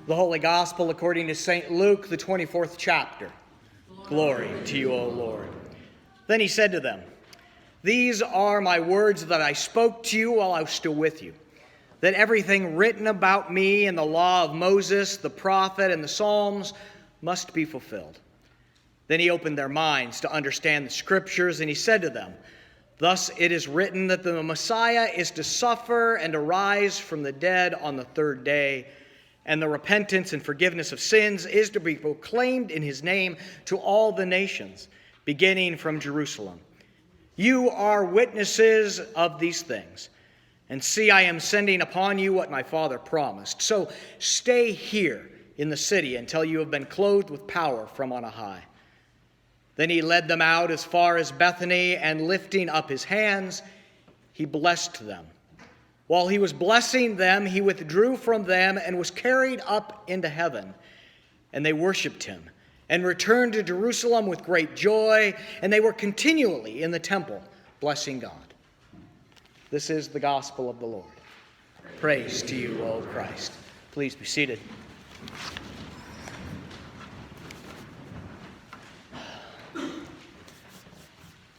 The Holy Gospel according to St. Luke, the 24th chapter. Glory to you, O Lord. Then he said to them, "These are my words that I spoke to you while I was still with you, that everything written about me in the law of Moses, the prophet, and the Psalms must be fulfilled." Then he opened their minds to understand the Scriptures, and he said to them, "Thus it is written that the Messiah is to suffer and to rise from the dead on the third day, and the repentance and forgiveness of sins is to be proclaimed in his name to all the nations, beginning from Jerusalem. You are witnesses of these things. And see, I am sending upon you what my Father promised. So stay here in the city until you have been clothed with power from on high." Then he led them out as far as Bethany, and lifting up his hands, he blessed them. While he was blessing them, he withdrew from them and was carried up into heaven. And they worshipped him and returned to Jerusalem with great joy, and they were continually in the temple blessing God. This is the gospel of the Lord. Praise to you, O Christ. Please be seated.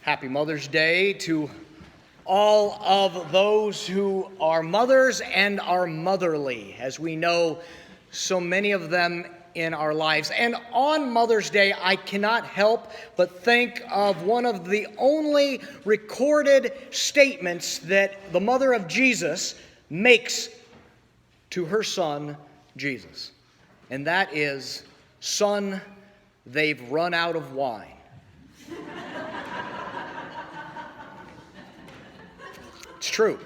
Happy Mother's Day to all of those who are mothers and are motherly, as we know so many of them in our lives. And on Mother's Day, I cannot help but think of one of the only recorded statements that the mother of Jesus makes to her son, Jesus. And that is, "Son, they've run out of wine." It's true.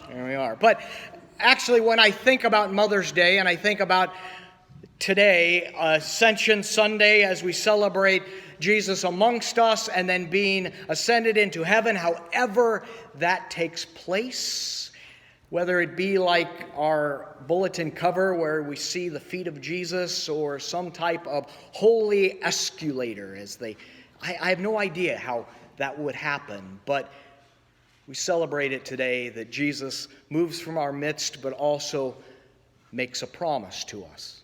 Here we are. But actually, when I think about Mother's Day and I think about today, Ascension Sunday, as we celebrate Jesus amongst us and then being ascended into heaven, however that takes place, whether it be like our bulletin cover where we see the feet of Jesus or some type of holy escalator, I have no idea how that would happen, but we celebrate it today that Jesus moves from our midst, but also makes a promise to us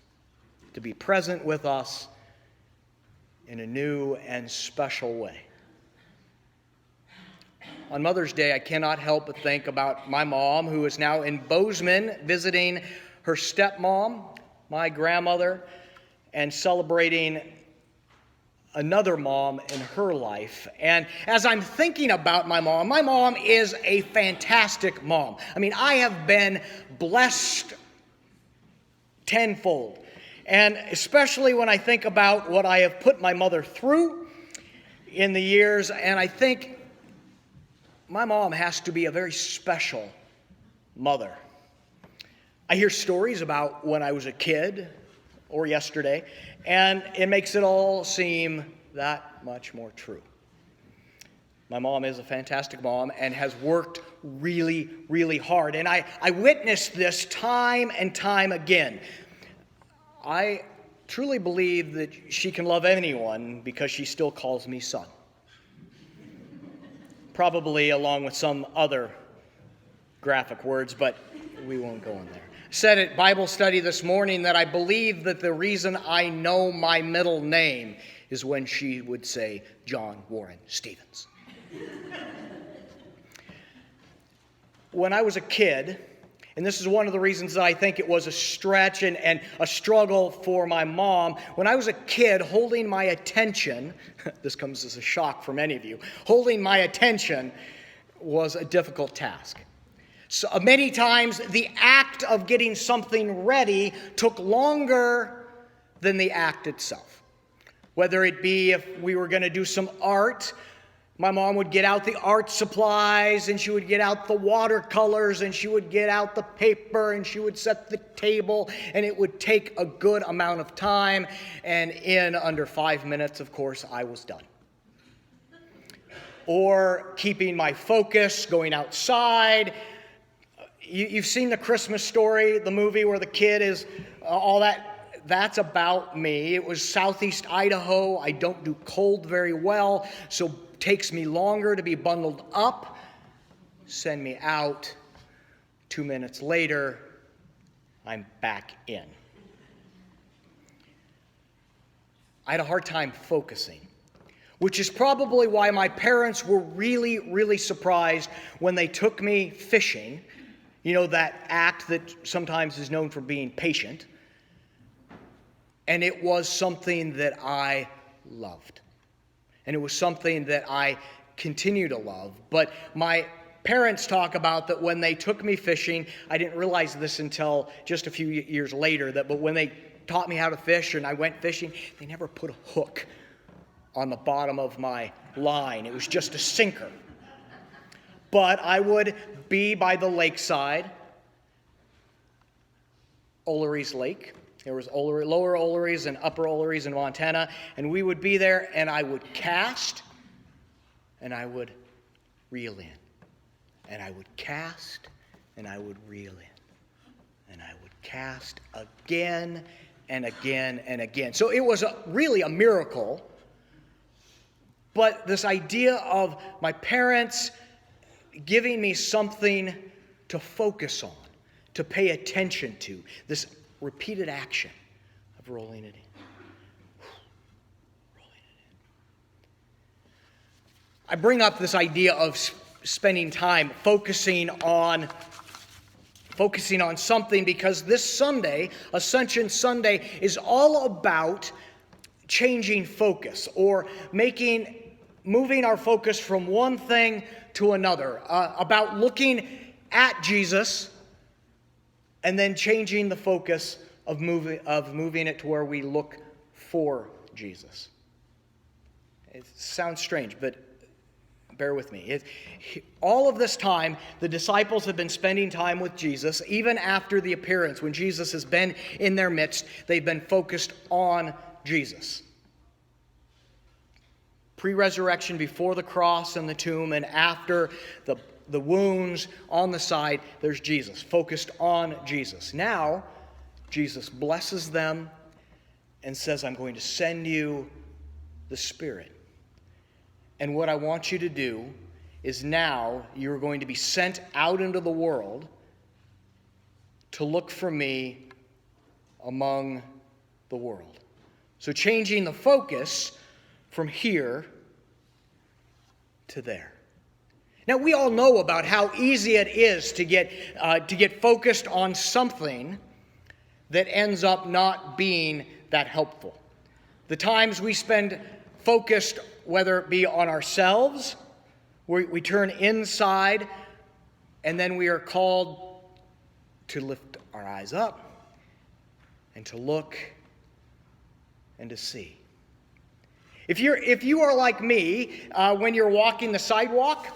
to be present with us in a new and special way. On Mother's Day, I cannot help but think about my mom, who is now in Bozeman visiting her stepmom, my grandmother, and celebrating another mom in her life. And as I'm thinking about my mom is a fantastic mom. I mean, I have been blessed tenfold. And especially when I think about what I have put my mother through in the years, and I think my mom has to be a very special mother. I hear stories about when I was a kid or yesterday, and it makes it all seem that much more true. My mom is a fantastic mom and has worked really, really hard. And I witnessed this time and time again. I truly believe that she can love anyone because she still calls me son. Probably along with some other graphic words, but we won't go in there. Said at Bible study this morning that I believe that the reason I know my middle name is when she would say John Warren Stevens. When I was a kid, and this is one of the reasons that I think it was a stretch and a struggle for my mom, when I was a kid, holding my attention, this comes as a shock for many of you, holding my attention was a difficult task. So many times, the act of getting something ready took longer than the act itself. Whether it be if we were going to do some art, my mom would get out the art supplies, and she would get out the watercolors, and she would get out the paper, and she would set the table, and it would take a good amount of time, and in under 5 minutes, of course, I was done. Or keeping my focus, going outside. You've seen The Christmas Story, the movie where the kid is all that. That's about me. It was Southeast Idaho. I don't do cold very well, so it takes me longer to be bundled up. Send me out. 2 minutes later, I'm back in. I had a hard time focusing, which is probably why my parents were really, really surprised when they took me fishing. You know, that act that sometimes is known for being patient. And it was something that I loved. And it was something that I continue to love. But my parents talk about that when they took me fishing, I didn't realize this until just a few years later, but when they taught me how to fish and I went fishing, they never put a hook on the bottom of my line. It was just a sinker. But I would be by the lakeside, Ullery's Lake. There was lower Ullery's and upper Ullery's in Montana, and we would be there, and I would cast, and I would reel in. And I would cast, and I would reel in. And I would cast again and again and again. So it was really a miracle. But this idea of my parents giving me something to focus on, to pay attention to, this repeated action of rolling it in. I bring up this idea of spending time focusing on something because this Sunday, Ascension Sunday, is all about changing focus or moving our focus from one thing to another, about looking at Jesus and then changing the focus of moving it to where we look for Jesus. It sounds strange, but bear with me. All of this time, the disciples have been spending time with Jesus. Even after the appearance, when Jesus has been in their midst, they've been focused on Jesus. Pre-resurrection, before the cross and the tomb, and after the wounds on the side, there's Jesus, focused on Jesus. Now, Jesus blesses them and says, I'm going to send you the Spirit. And what I want you to do is now you're going to be sent out into the world to look for me among the world. So changing the focus from here to there. Now, we all know about how easy it is to get focused on something that ends up not being that helpful. The times we spend focused, whether it be on ourselves, we turn inside, and then we are called to lift our eyes up and to look and to see. If you are like me, when you're walking the sidewalk,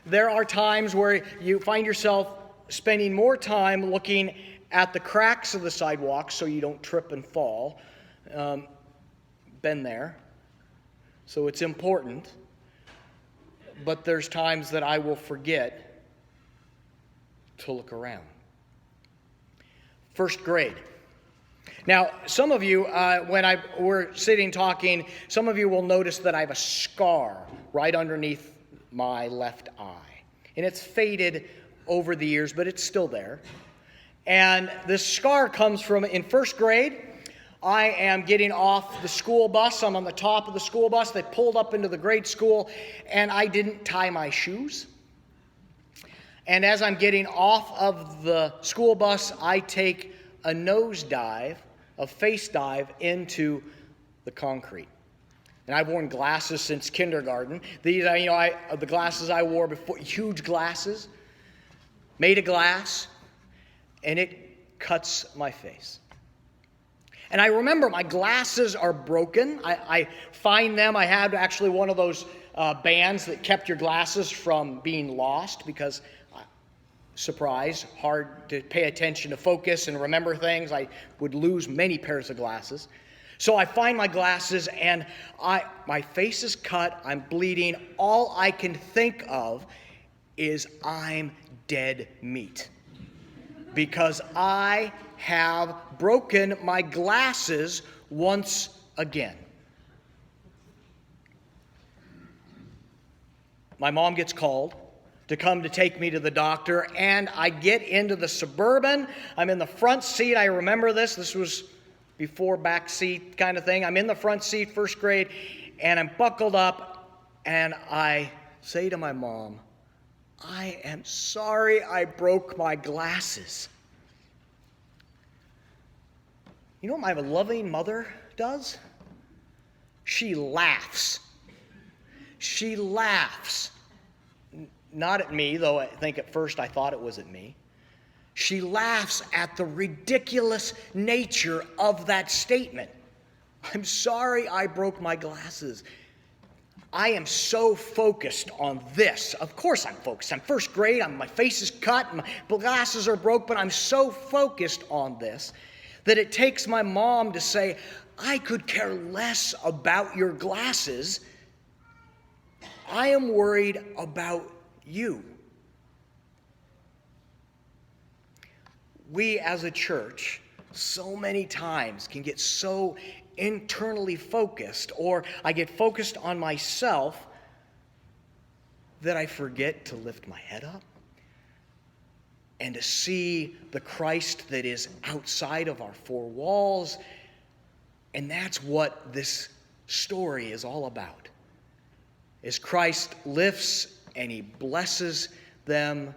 there are times where you find yourself spending more time looking at the cracks of the sidewalk so you don't trip and fall. Been there. So it's important. But there's times that I will forget to look around. First grade. Now, some of you, when we're sitting talking, some of you will notice that I have a scar right underneath my left eye. And it's faded over the years, but it's still there. And this scar comes from, in first grade, I am getting off the school bus. I'm on the top of the school bus. They pulled up into the grade school, and I didn't tie my shoes. And as I'm getting off of the school bus, I take a nosedive, a face dive into the concrete. And I've worn glasses since kindergarten. These, the glasses I wore before, huge glasses, made of glass, and it cuts my face. And I remember my glasses are broken. I find them. I had actually one of those bands that kept your glasses from being lost because, surprise, hard to pay attention to focus and remember things. I would lose many pairs of glasses. So I find my glasses and my face is cut. I'm bleeding. All I can think of is I'm dead meat because I have broken my glasses once again. My mom gets called to come to take me to the doctor, and I get into the Suburban. I'm in the front seat. I remember this. This was before back seat kind of thing. I'm in the front seat, first grade, and I'm buckled up, and I say to my mom, I am sorry I broke my glasses. You know what my loving mother does? She laughs. She laughs. Not at me, though I think at first I thought it was at me. She laughs at the ridiculous nature of that statement. I'm sorry I broke my glasses. I am so focused on this. Of course I'm focused. I'm first grade. My face is cut. My glasses are broke. But I'm so focused on this that it takes my mom to say, I could care less about your glasses. I am worried about you. We as a church so many times can get so internally focused, or I get focused on myself, that I forget to lift my head up and to see the Christ that is outside of our four walls. And that's what this story is all about. As Christ lifts and he blesses them,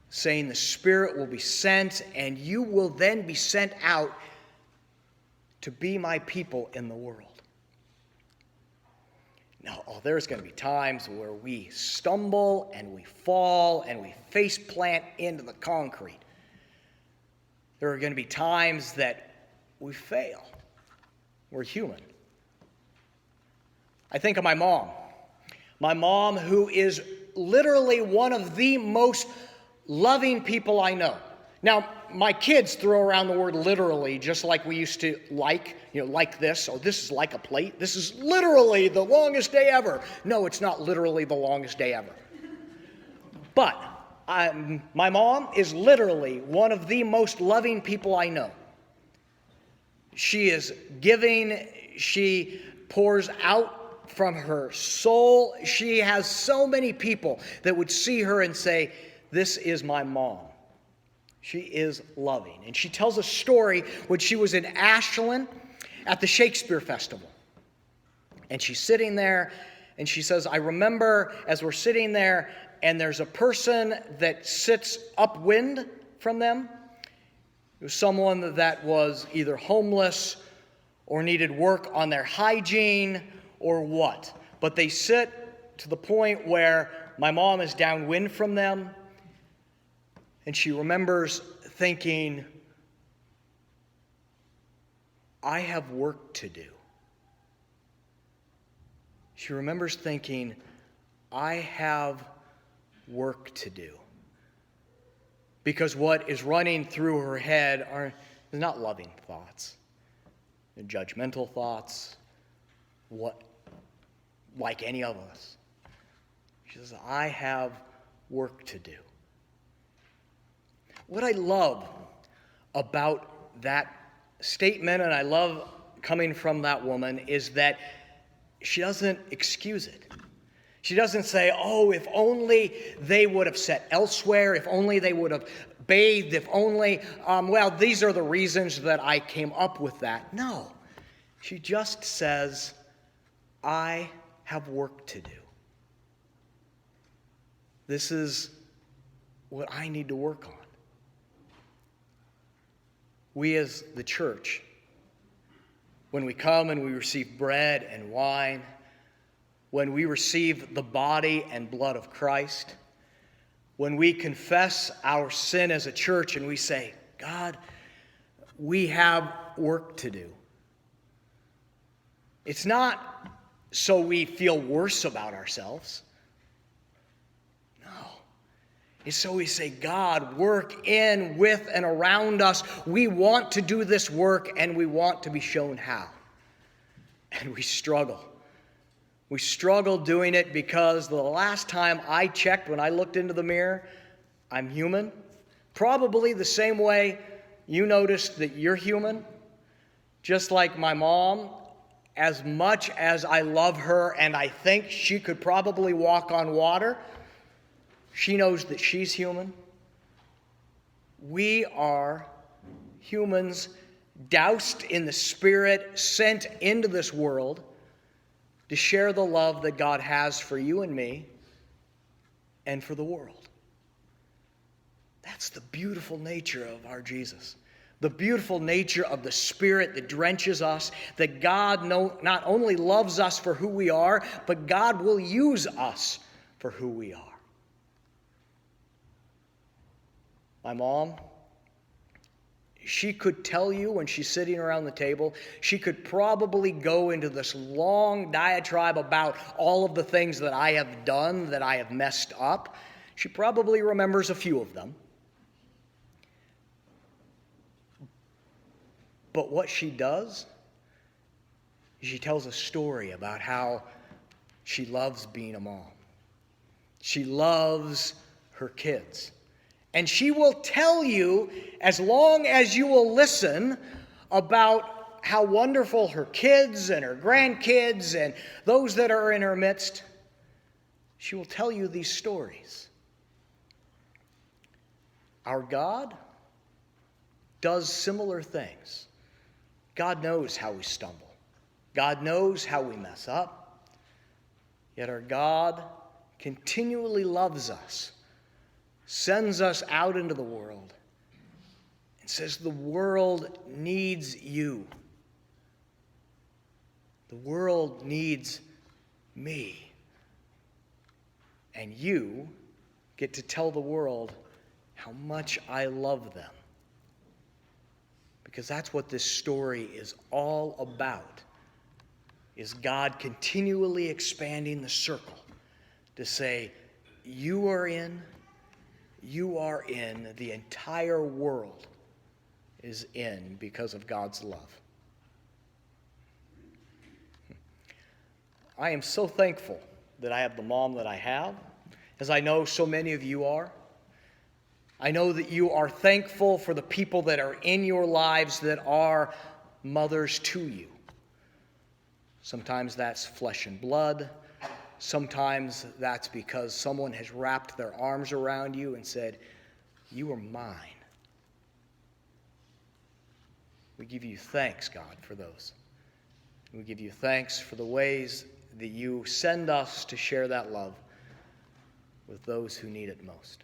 saying the Spirit will be sent, and you will then be sent out to be my people in the world. Now, there's going to be times where we stumble and we fall and we face plant into the concrete. There are going to be times that we fail. We're human. I think of my mom. My mom, who is literally one of the most loving people I know. Now, my kids throw around the word literally, just like we used to like this. Oh, this is like a plate. This is literally the longest day ever. No, it's not literally the longest day ever. But my mom is literally one of the most loving people I know. She is giving. She pours out from her soul. She has so many people that would see her and say, this is my mom. She is loving. And she tells a story when she was in Ashland at the Shakespeare Festival. And she's sitting there and she says, I remember as we're sitting there and there's a person that sits upwind from them. It was someone that was either homeless or needed work on their hygiene or what. But they sit to the point where my mom is downwind from them. And she remembers thinking, I have work to do. She remembers thinking, I have work to do. Because what is running through her head are not loving thoughts, they're judgmental thoughts, like any of us. She says, I have work to do. What I love about that statement, and I love coming from that woman, is that she doesn't excuse it. She doesn't say, oh, if only they would have sat elsewhere, if only they would have bathed, if only, these are the reasons that I came up with that. No. She just says, I have work to do. This is what I need to work on. We as the church, when we come and we receive bread and wine, when we receive the body and blood of Christ, when we confess our sin as a church and we say, God, we have work to do. It's not so we feel worse about ourselves. It's so we say, God, work in, with, and around us. We want to do this work, and we want to be shown how. And we struggle. We struggle doing it because the last time I checked, when I looked into the mirror, I'm human. Probably the same way you noticed that you're human. Just like my mom, as much as I love her and I think she could probably walk on water, she knows that she's human. We are humans doused in the Spirit, sent into this world to share the love that God has for you and me and for the world. That's the beautiful nature of our Jesus. The beautiful nature of the Spirit that drenches us, that God not only loves us for who we are, but God will use us for who we are. My mom, she could tell you when she's sitting around the table, she could probably go into this long diatribe about all of the things that I have done, that I have messed up. She probably remembers a few of them. But what she does, she tells a story about how she loves being a mom. She loves her kids. And she will tell you, as long as you will listen, about how wonderful her kids and her grandkids and those that are in her midst. She will tell you these stories. Our God does similar things. God knows how we stumble. God knows how we mess up. Yet our God continually loves us, sends us out into the world, and says the world needs you. The world needs me. And you get to tell the world how much I love them. Because that's what this story is all about, is God continually expanding the circle to say, you are in, the entire world is in because of God's love. I am so thankful that I have the mom that I have, as I know so many of you are. I know that you are thankful for the people that are in your lives that are mothers to you. Sometimes that's flesh and blood. Sometimes that's because someone has wrapped their arms around you and said, you are mine. We give you thanks, God, for those. We give you thanks for the ways that you send us to share that love with those who need it most.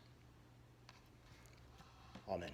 Amen.